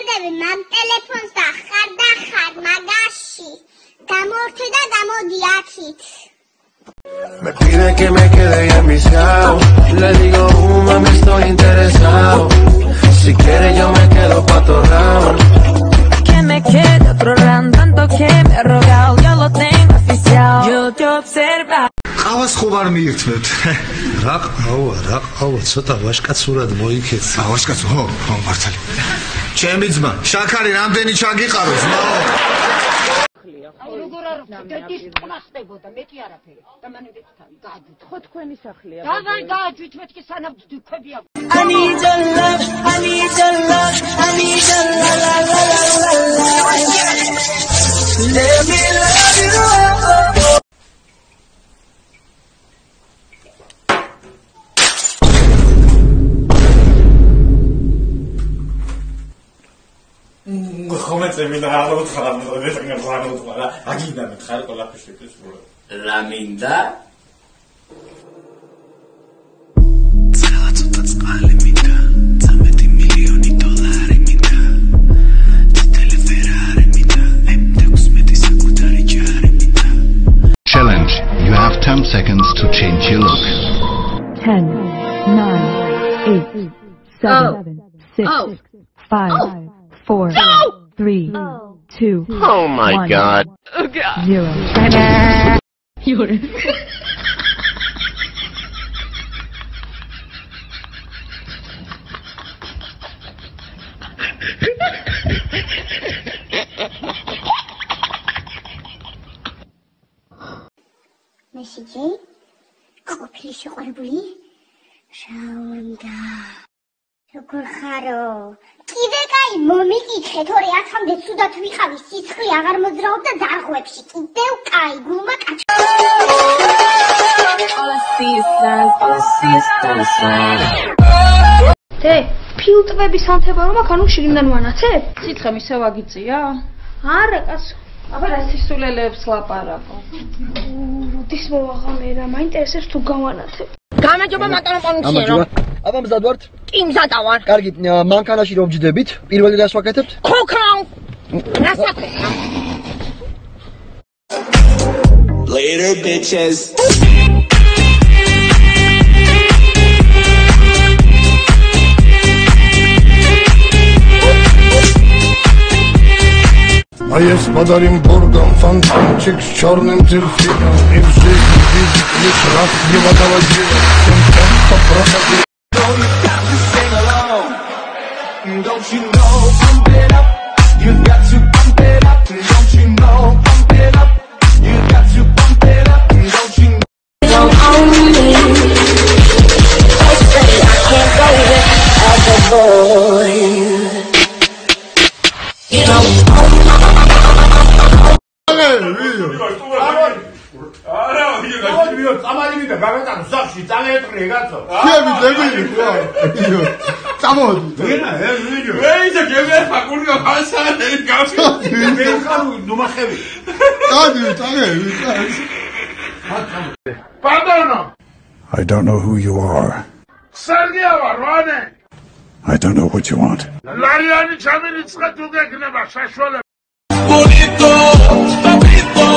Kadeve mam telefons da xar magashi. Gamorte da gamodi akit. Me pide que me quede ya enviciado. Le digo, mami, estoy interesado. Si quiere yo me quedo pa' tu round. Que me quede otro round, tanto que me he rogado. Yo lo tengo oficial. Yo te observa. Awas ხო არ მიირთმევთ. რა ყავა, ცოტა ვაშკაცურად მოიქეცი. ვაშკაც, ხო, მართალი. ჩემი ძმა, შაქარი რამდენი ჩაგიყაროს, ნო? როგორ არ ვქნდეთ პლასტებოდა, მეტი არაფერი. და მანამდე თავი გააძვით. ხო თქვენი სახლია. დავარ გააძვით მეთქი სანამ დუქები აქვს. I need your love, I need your love, I need your la la la la la. Let me love you. ხომეცე მინდა აღუთხარ მეტყნერ აღუთხარ აგინდა მითხარ ყველაფერს შეკეს რა მინდა ცალაცოტა წყალი მინდა 13 მილიონი დოლარი მინდა თითელი ფერარი მინდა M16 საკუთარი ჯარი მინდა Challenge. You have 10 seconds to change your look. 10, 9, 8, 7, 6, 5, 4, 3, 2, Oh my 1, god. 0. You're Mesije? Ყოფილი შეყვარებული? შაუნდა. როგორ ხარო? კიდე კაი მომიკითხე, თორე აქამდე ცუდად ვიყავი, სიცხლე აღარ მოძრაობდა ძარღვებში. კიდევ კაი, გულმა კაჩ. All I see is stars, all I see is stars. Te, ფილტვების ანთება რომ აქ ანუ შიგნიდან ვანაცებ? სითხე მისე ვაგიწია? არა, კაცო. აბა რა სისულელებს ლაპარაკო. როდის მოვაღამე რა, მაინტერესებს თუ გავანათებ. გამარჯობა მატონო პოლიციერო. აბა მზად ვართ? კი მზადა ვარ. კარგი, მანქანაში რომ ჯდებით, პირველი რას ვაკეთებთ? ქოქრა. რასაკეთე? Later bitches Ai es padarim borgam fantanчик с черным дельфином и в жизни видеть лишь раз его доводило всем тем, кто проходил. Don't you know pump it up you got to pump it up don't you know pump it up you got to pump it up don't you know Don't own me. I say I can't go with other boys. You don't own me. არა ვიღა ვიდეო წამალივიდა გაგატანო სახში წალეტრე კაცო Ჩემი დებილი ხო? წამოდი. ვენა ეს ვიდეო ვეიზე გებერ ფაკურია ფასანე გავში მე ხარ ნუმახები Ადი, წამები. პარდონო I don't know who you are. სერგია ვარვანე I don't know what you want. ლარიანი ჩამირიცხა თუ გეკნება საშუალება bonito papito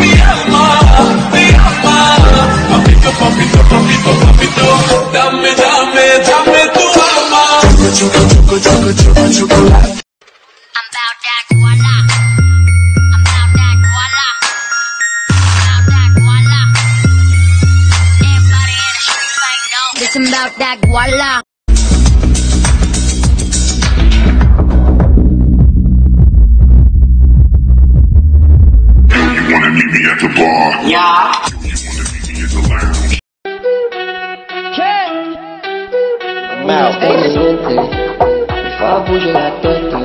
mi alma papito papito papito papito dame dame dame tu alma chocolate I'm about that voila. I'm about that voila. I'm about that voila. Everybody in the streets like no. Listen about that voila. meet me at the bar Yeah. you wanna meet me at the lounge Babuye la teta,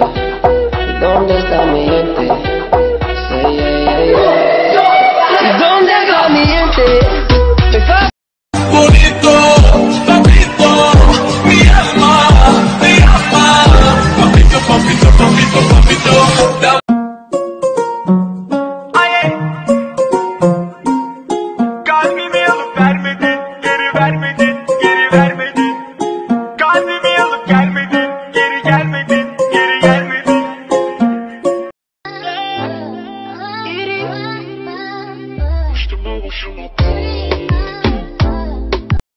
¿dónde está mi gente? Say yeah, yeah, yeah. ¿Dónde está mi gente? bonito papito mi alma papito papito papito papito kalbimi alıp vermedin geri vermedin geri vermedin kalbimi alıp gelmedin geri gelmedin geri gelmedin Baby, show me.